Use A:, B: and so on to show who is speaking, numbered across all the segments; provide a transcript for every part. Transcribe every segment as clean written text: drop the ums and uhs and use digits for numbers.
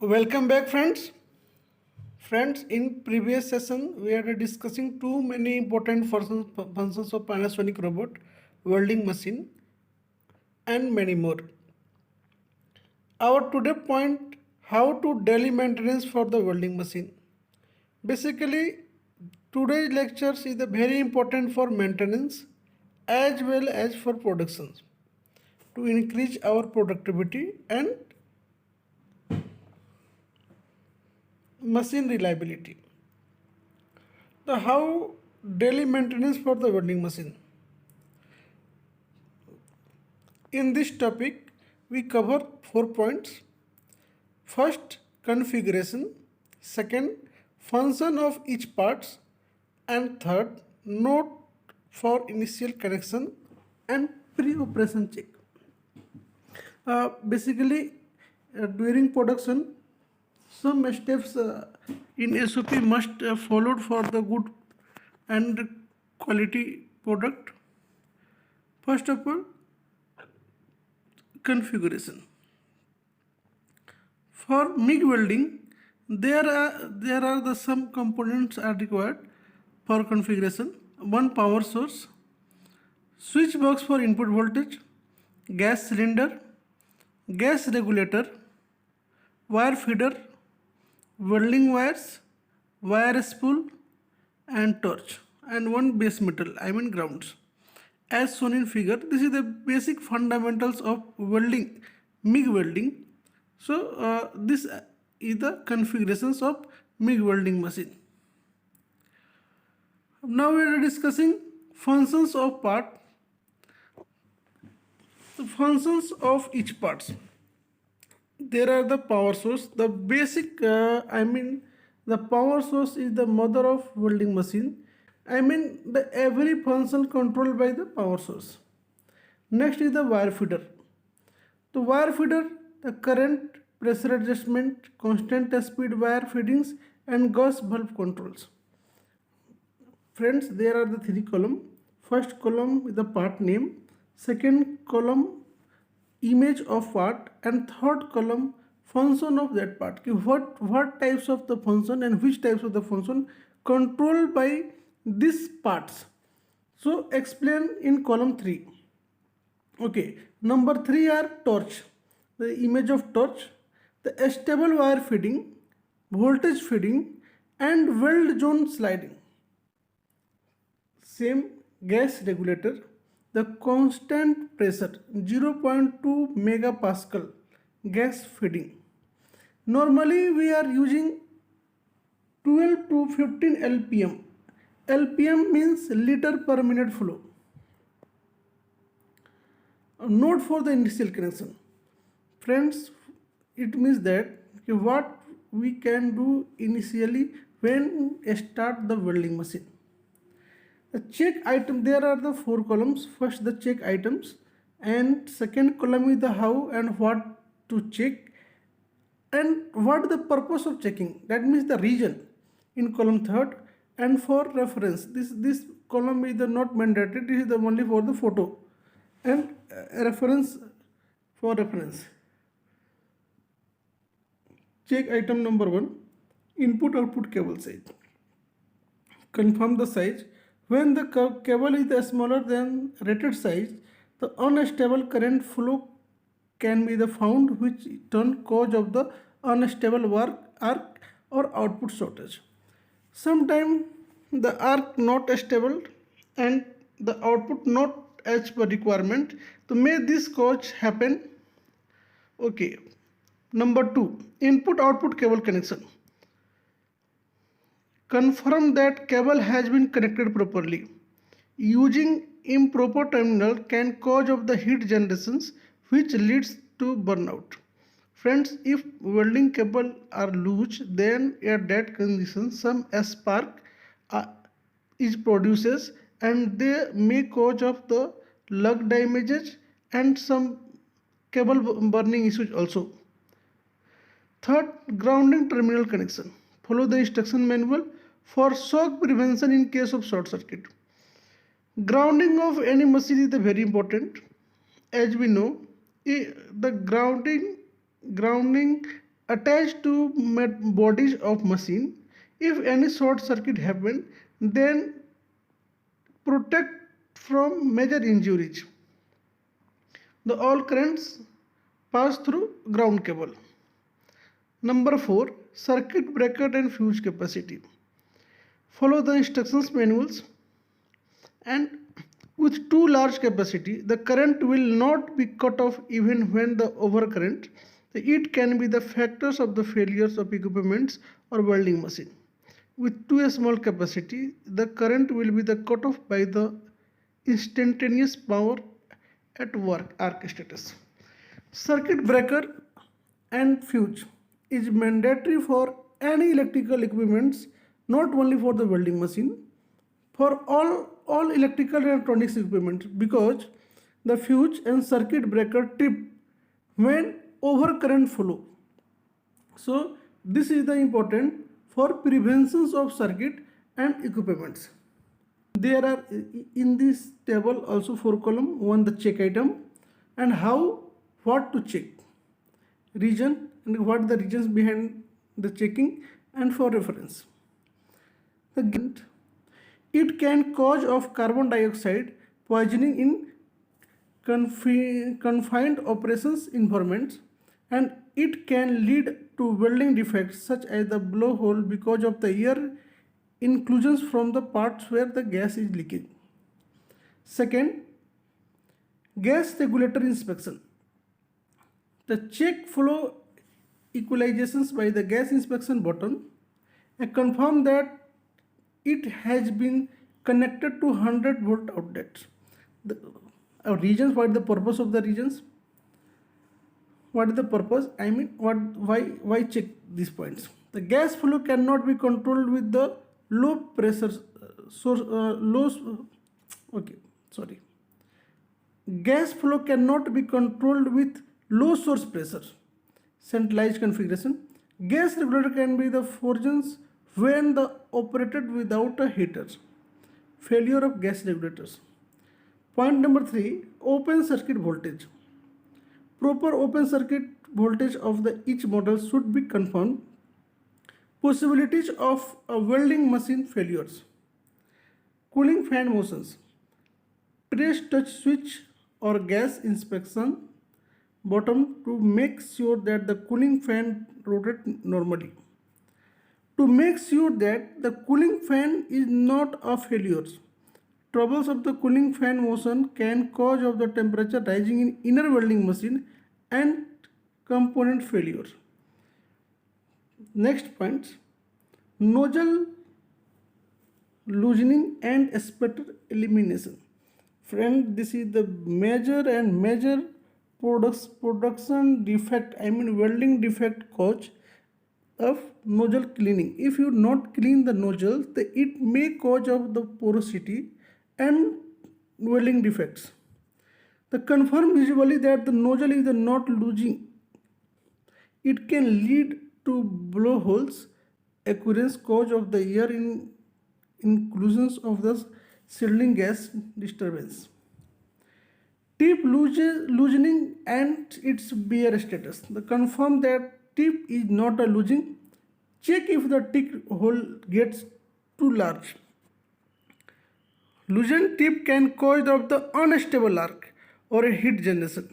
A: Welcome back, friends. Friends, in previous session, we are discussing too many important functions of Panasonic robot, welding machine, and many more. Our today point: how to daily maintenance for the welding machine. Basically, today's lectures is very important for maintenance as well as for production to increase our productivity and machine reliability. The how daily maintenance for the welding machine. In this topic, we cover 4 points. First, configuration. Second, function of each parts. And third, note for initial connection and pre-operation check. Basically, during production, some steps in SOP must followed for the good and quality product. First of all, configuration. For MIG welding, there are the some components are required for configuration. One, power source, switch box for input voltage, gas cylinder, gas regulator, wire feeder, welding wires, wire spool, and torch, and one base metal, I mean grounds. As shown in figure, this is the basic fundamentals of welding, MIG welding. So this is the configurations of MIG welding machine. Now we are discussing functions of part. The functions of each parts. There are the power source. The basic, the power source is the mother of welding machine. The every function controlled by the power source. Next is the wire feeder. The wire feeder, the current, pressure adjustment, constant speed wire feedings, and gas valve controls. Friends, there are the three columns. First column is the part name, second column image of part, and third column function of that part. What types of the function and which types of the function controlled by these parts. So explain in column 3. Okay, number 3 are torch, the image of torch, the stable wire feeding, voltage feeding, and weld zone sliding. Same gas regulator, the constant pressure 0.2 megapascal gas feeding. Normally we are using 12 to 15 LPM. LPM means liter per minute flow. Note for the initial connection. Friends, it means that what we can do initially when start the welding machine. The check item, there are the 4 columns. First the check items, and second column is the how and what to check and what the purpose of checking, that means the reason in column 3rd. And for reference, this column is the not mandatory, this is the only for the photo and reference, for reference. Check item number 1, input output cable size. Confirm the size. When the cable is smaller than rated size, the unstable current flow can be the found, which turn cause of the unstable arc or output shortage. Sometimes the arc not stable and the output not as per requirement. So may this cause happen. Okay. Number 2, input output cable connection. Confirm that cable has been connected properly. Using improper terminal can cause of the heat generations, which leads to burnout. Friends, if welding cable are loose, then at that condition some spark is produces, and they may cause of the lug damages and some cable burning issues also. Third, grounding terminal connection. Follow the instruction manual for shock prevention in case of short circuit. Grounding of any machine is very important. As we know, the grounding attached to bodies of machine. If any short circuit happen, then protect from major injuries. The all currents pass through ground cable. Number 4, circuit breaker and fuse capacity. Follow the instructions manuals, and with too large capacity, the current will not be cut off even when the overcurrent. It can be the factors of the failures of equipments or welding machine. With too small capacity, the current will be the cut off by the instantaneous power at work arc status. Circuit breaker and fuse is mandatory for any electrical equipments, not only for the welding machine, for all electrical and electronics equipment, because the fuse and circuit breaker trip when overcurrent flow. So this is the important for preventions of circuit and equipments. There are in this table also 4 column, one the check item and how what to check, region and what the reasons behind the checking, and for reference. It can cause of carbon dioxide poisoning in confined operations environments, and it can lead to welding defects such as the blowhole because of the air inclusions from the parts where the gas is leaking. Second, gas regulator inspection. The check flow equalizations by the gas inspection button and confirm that it has been connected to 100-volt outlet. The regions, what is the purpose of the regions? What is the purpose? I mean, why check these points? The gas flow cannot be controlled with the low pressure source. Gas flow cannot be controlled with low source pressure. Centralized configuration. Gas regulator can be the functions when the operated without a heater. Failure of gas regulators. Point number 3, open circuit voltage. Proper open circuit voltage of the each model should be confirmed. Possibilities of a welding machine failures. Cooling fan motions. Press touch switch or gas inspection button to make sure that the cooling fan rotates normally. To make sure that the cooling fan is not a failure. Troubles of the cooling fan motion can cause of the temperature rising in inner welding machine and component failure. Next point, nozzle loosening and spatter elimination. Friend, this is the major production defect, I mean welding defect cause of nozzle cleaning. If you not clean the nozzle, it may cause of the porosity and welding defects. The confirm visually that the nozzle is not losing. It can lead to blowholes, occurrence cause of the air in inclusions of the sealing gas disturbance. Tip loosening and its bare status. The confirm that tip is not a losing. Check if the tip hole gets too large. Loosened tip can cause of the unstable arc or a heat generation.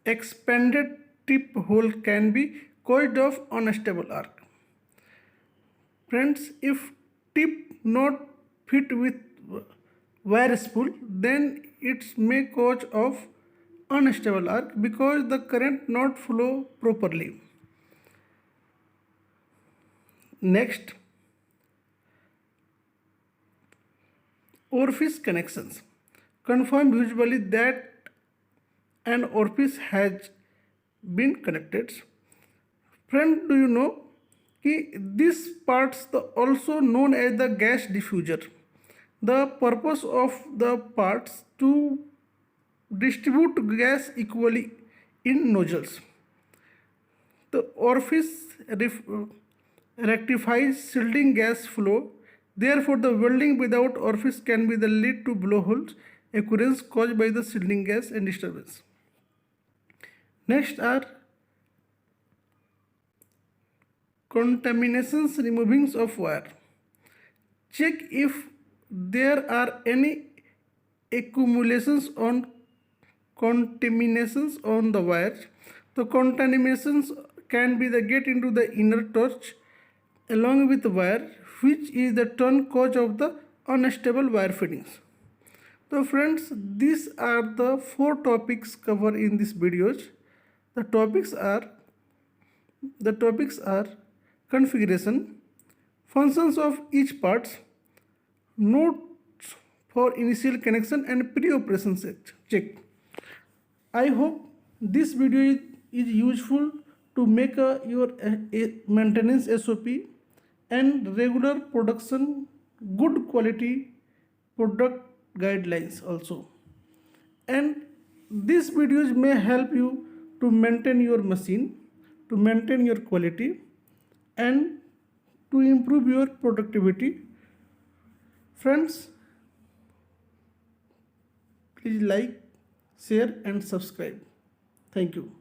A: Expanded tip hole can be caused of unstable arc. Friends, if tip not fit with wire spool, then it may cause of unstable arc because the current not flow properly. Next, orifice connections. Confirm visually that an orifice has been connected. Friend, do you know these parts also known as the gas diffuser. The purpose of the parts to distribute gas equally in nozzles. The orifice rectifies shielding gas flow. Therefore, the welding without orifice can be the lead to blowholes occurrence caused by the shielding gas and disturbance. Next are contaminations removings of wire. Check if there are any accumulations on contaminations on the wire. The contaminations can be the get into the inner torch along with the wire, which is the turn cause of the unstable wire fittings. So friends, these are the 4 topics covered in this videos. The topics are configuration, functions of each parts, notes for initial connection and pre-operation check. I hope this video is useful to make your maintenance SOP and regular production good quality product guidelines also. And these videos may help you to maintain your machine, to maintain your quality and to improve your productivity. Friends, please like, share and subscribe. Thank you.